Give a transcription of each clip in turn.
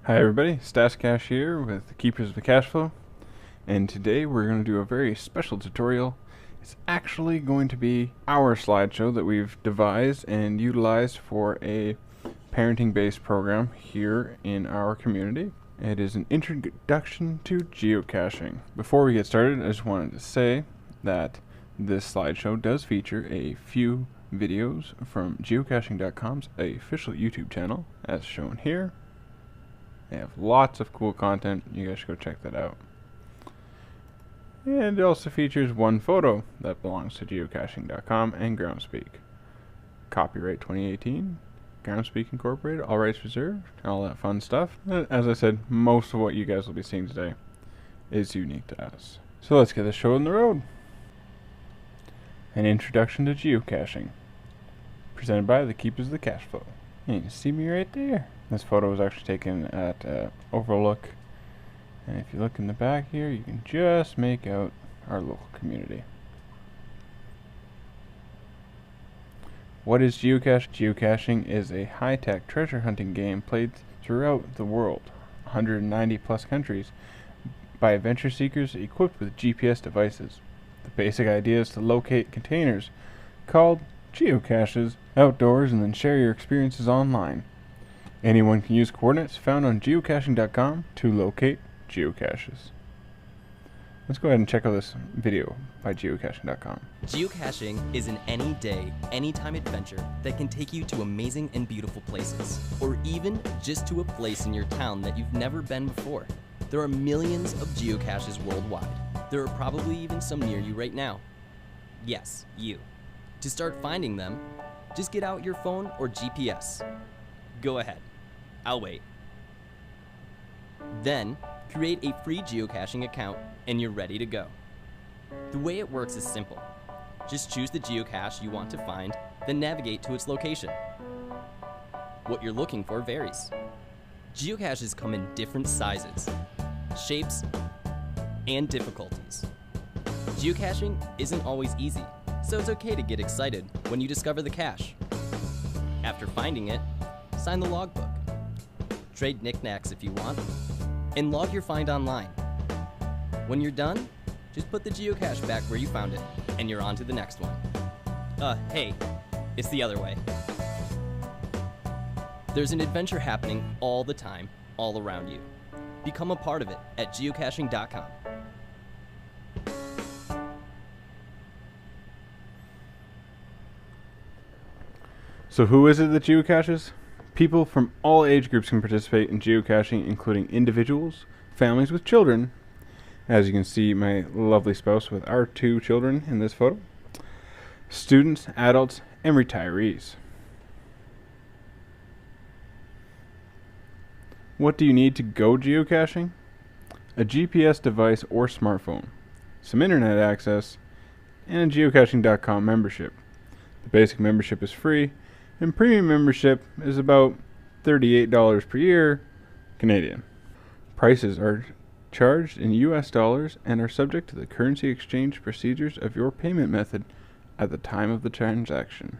Hi everybody, Cash here with the Keepers of the Cash Flow, and today we're going to do a very special tutorial. It's actually going to be our slideshow that we've devised and utilized for a parenting based program here in our community. It is an introduction to geocaching. Before we get started, I just wanted to say that this slideshow does feature a few videos from geocaching.com's official YouTube channel, as shown here. They have lots of cool content. You guys should go check that out. And it also features one photo that belongs to geocaching.com and Groundspeak. Copyright 2018, Groundspeak Incorporated, all rights reserved, all that fun stuff. As I said, most of what you guys will be seeing today is unique to us. So let's get the show on the road. An introduction to geocaching, presented by the Keepers of the Cash Flow. And you can see me right there. This photo was actually taken at Overlook, and if you look in the back here, you can just make out our local community. What is geocache? Geocaching is a high-tech treasure hunting game played throughout the world, 190 plus countries, by adventure seekers equipped with GPS devices. The basic idea is to locate containers called geocaches outdoors and then share your experiences online. Anyone can use coordinates found on geocaching.com to locate geocaches. Let's go ahead and check out this video by geocaching.com. Geocaching is an any-day, anytime adventure that can take you to amazing and beautiful places, or even just to a place in your town that you've never been before. There are millions of geocaches worldwide. There are probably even some near you right now. Yes, you. To start finding them, just get out your phone or GPS. Go ahead. I'll wait. Then, create a free geocaching account and you're ready to go. The way it works is simple. Just choose the geocache you want to find, then navigate to its location. What you're looking for varies. Geocaches come in different sizes, shapes, and difficulties. Geocaching isn't always easy, so it's okay to get excited when you discover the cache. After finding it, sign the logbook. Trade knickknacks if you want, and log your find online. When you're done, just put the geocache back where you found it, and you're on to the next one. Hey, it's the other way. There's an adventure happening all the time, all around you. Become a part of it at geocaching.com. So who is it that geocaches? People from all age groups can participate in geocaching, including individuals, families with children. As you can see, my lovely spouse with our 2 children in this photo. Students, adults, and retirees. What do you need to go geocaching? A GPS device or smartphone, some internet access, and a geocaching.com membership. The basic membership is free, and premium membership is about $38 per year Canadian. Prices are charged in US dollars and are subject to the currency exchange procedures of your payment method at the time of the transaction.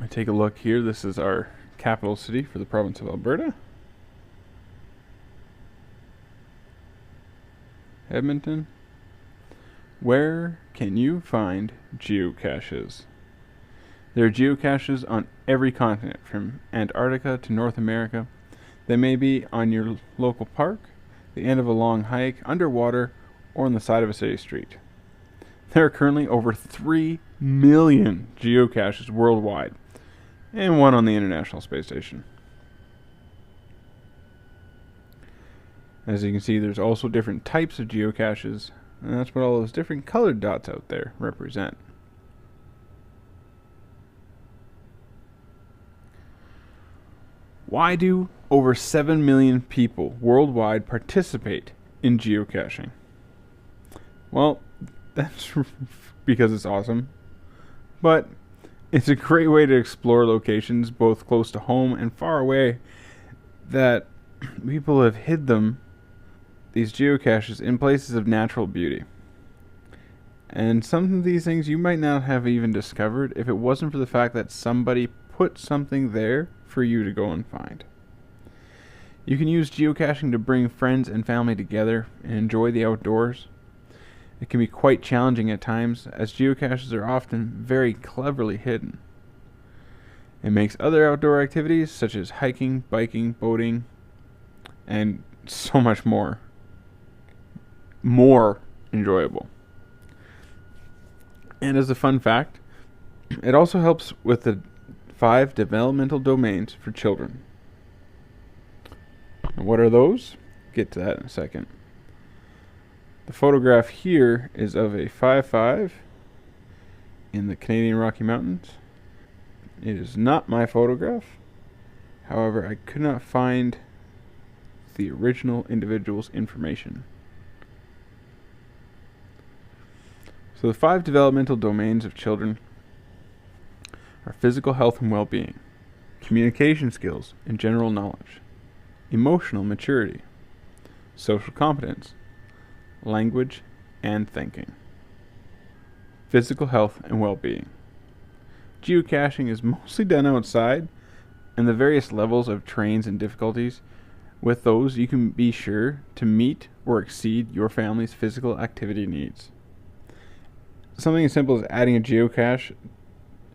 I take a look here. This is our capital city for the province of Alberta, Edmonton. Where can you find geocaches? There are geocaches on every continent, from Antarctica to North America. They may be on your local park, the end of a long hike, underwater, or on the side of a city street. There are currently over 3 million geocaches worldwide, and one on the International Space Station. As you can see, there's also different types of geocaches, and that's what all those different colored dots out there represent. Why do over 7 million people worldwide participate in geocaching? Well, that's because it's awesome, but it's a great way to explore locations both close to home and far away that people have hid them, these geocaches, in places of natural beauty. And some of these things you might not have even discovered if it wasn't for the fact that somebody put something there for you to go and find. You can use geocaching to bring friends and family together and enjoy the outdoors. It can be quite challenging at times, as geocaches are often very cleverly hidden. It makes other outdoor activities such as hiking, biking, boating, and so much more enjoyable. And as a fun fact, it also helps with the 5 developmental domains for children. And what are those? Get to that in a second. The photograph here is of a 5-5 in the Canadian Rocky Mountains. It is not my photograph. However, I could not find the original individual's information. So the 5 developmental domains of children are physical health and well-being, communication skills and general knowledge, emotional maturity, social competence, language, and thinking. Physical health and well-being. Geocaching is mostly done outside, and the various levels of terrains and difficulties. With those, you can be sure to meet or exceed your family's physical activity needs. Something as simple as adding a geocache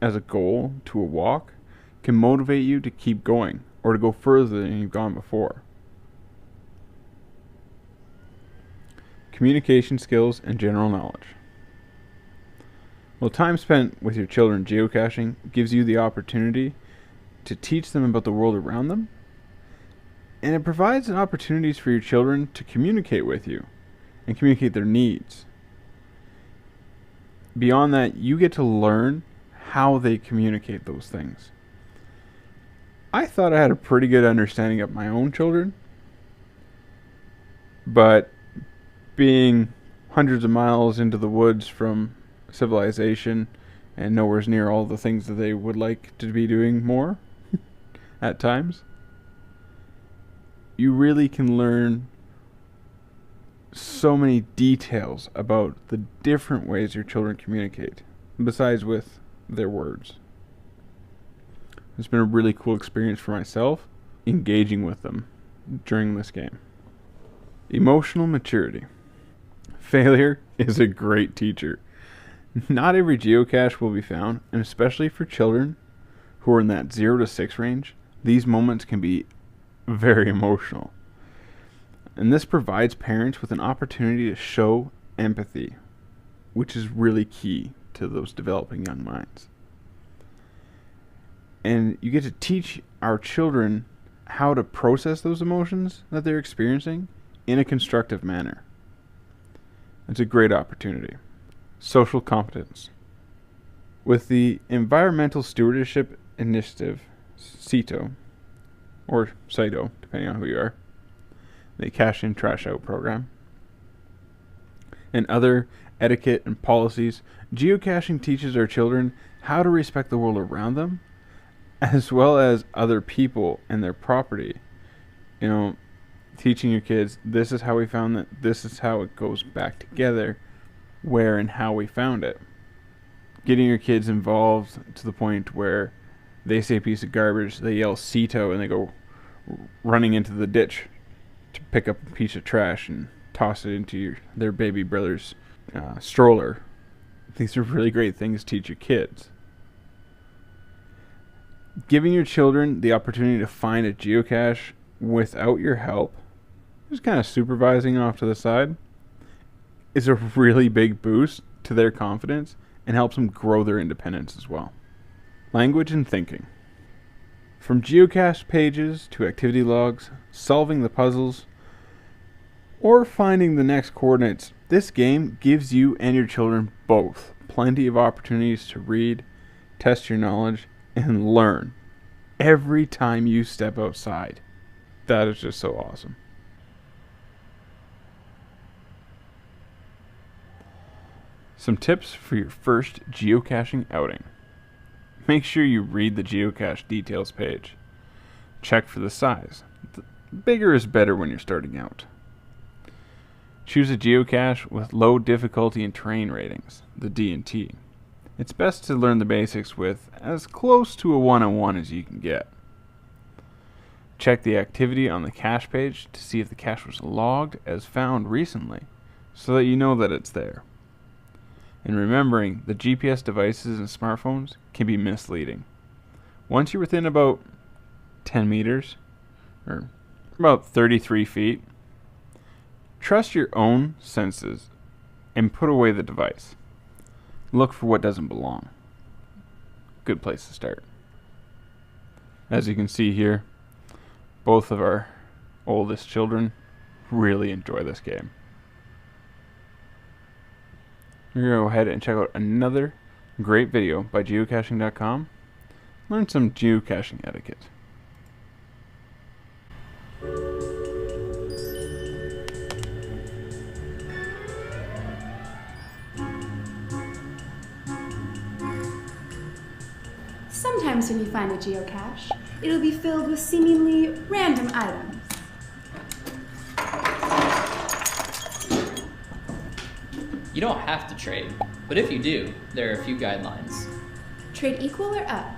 as a goal to a walk can motivate you to keep going or to go further than you've gone before. Communication skills and general knowledge. Well, time spent with your children geocaching gives you the opportunity to teach them about the world around them, and it provides opportunities for your children to communicate with you and communicate their needs. Beyond that, you get to learn how they communicate those things. I thought I had a pretty good understanding of my own children, but being hundreds of miles into the woods from civilization and nowhere near all the things that they would like to be doing more at times, you really can learn so many details about the different ways your children communicate, besides with their words. It's been a really cool experience for myself, engaging with them during this game. Emotional maturity. Failure is a great teacher. Not every geocache will be found, and especially for children who are in that 0 to 6 range, these moments can be very emotional. And this provides parents with an opportunity to show empathy, which is really key to those developing young minds. And you get to teach our children how to process those emotions that they're experiencing in a constructive manner. It's a great opportunity. Social competence. With the Environmental Stewardship Initiative, CETO, or CITO, depending on who you are, the Cash In, Trash Out program, and other etiquette and policies, geocaching teaches our children how to respect the world around them, as well as other people and their property. You know, teaching your kids, this is how we found that, this is how it goes back together, where and how we found it. Getting your kids involved to the point where they see a piece of garbage, they yell CETO, and they go running into the ditch to pick up a piece of trash and toss it into their baby brother's stroller. These are really great things to teach your kids. Giving your children the opportunity to find a geocache without your help, just kind of supervising off to the side, is a really big boost to their confidence and helps them grow their independence as well. Language and thinking. From geocache pages to activity logs, solving the puzzles, or finding the next coordinates, this game gives you and your children both plenty of opportunities to read, test your knowledge, and learn every time you step outside. That is just so awesome. Some tips for your first geocaching outing. Make sure you read the geocache details page. Check for the size. The bigger is better when you're starting out. Choose a geocache with low difficulty and terrain ratings, the D and T. It's best to learn the basics with as close to a 101 as you can get. Check the activity on the cache page to see if the cache was logged as found recently, so that you know that it's there. And remembering, the GPS devices and smartphones can be misleading. Once you're within about 10 meters, or about 33 feet, trust your own senses and put away the device. Look for what doesn't belong. Good place to start. As you can see here, both of our oldest children really enjoy this game. We're going to go ahead and check out another great video by geocaching.com. Learn some geocaching etiquette. Sometimes when you find a geocache, it'll be filled with seemingly random items. You don't have to trade, but if you do, there are a few guidelines. Trade equal or up?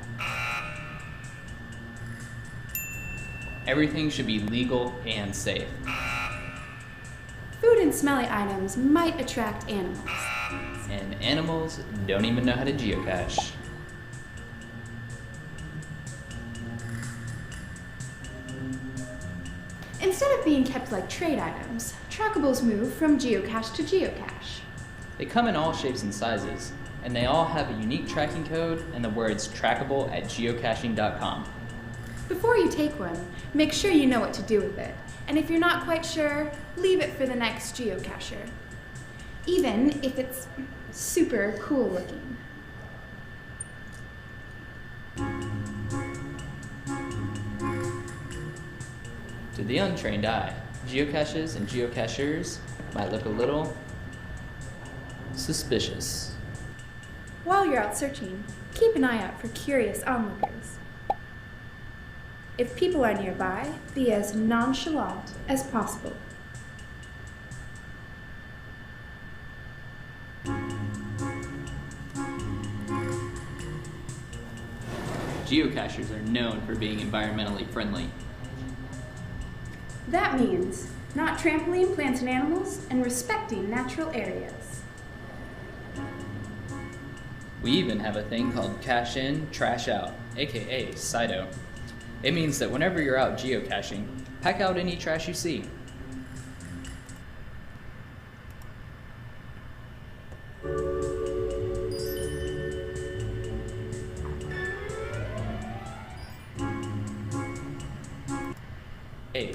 Everything should be legal and safe. Food and smelly items might attract animals. And animals don't even know how to geocache. Instead of being kept like trade items, trackables move from geocache to geocache. They come in all shapes and sizes, and they all have a unique tracking code and the words trackable at geocaching.com. Before you take one, make sure you know what to do with it. And if you're not quite sure, leave it for the next geocacher. Even if it's super cool looking. To the untrained eye, geocaches and geocachers might look a little suspicious. While you're out searching, keep an eye out for curious onlookers. If people are nearby, be as nonchalant as possible. Geocachers are known for being environmentally friendly. That means not trampling plants and animals and respecting natural areas. We even have a thing called cache in, trash out, aka CITO. It means that whenever you're out geocaching, pack out any trash you see.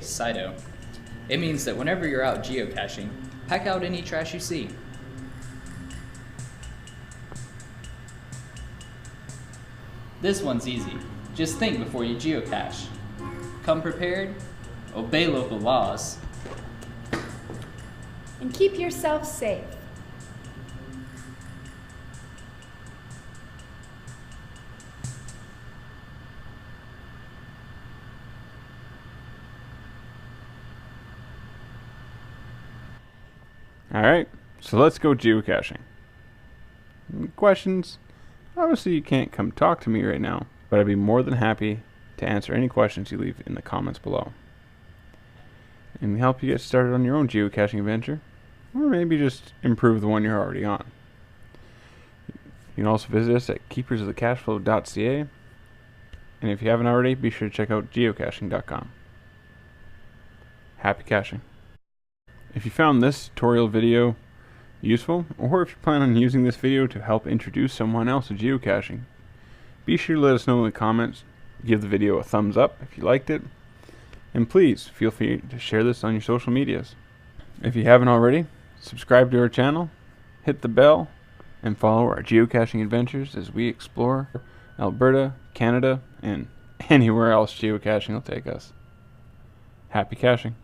CITO. It means that whenever you're out geocaching, pack out any trash you see. This one's easy. Just think before you geocache. Come prepared, obey local laws, and keep yourself safe. Alright, so let's go geocaching. Any questions? Obviously you can't come talk to me right now, but I'd be more than happy to answer any questions you leave in the comments below. And help you get started on your own geocaching adventure, or maybe just improve the one you're already on. You can also visit us at keepersofthecashflow.ca, and if you haven't already, be sure to check out geocaching.com. Happy caching. If you found this tutorial video useful, or if you plan on using this video to help introduce someone else to geocaching, be sure to let us know in the comments, give the video a thumbs up if you liked it, and please feel free to share this on your social medias. If you haven't already, subscribe to our channel, hit the bell, and follow our geocaching adventures as we explore Alberta, Canada, and anywhere else geocaching will take us. Happy caching.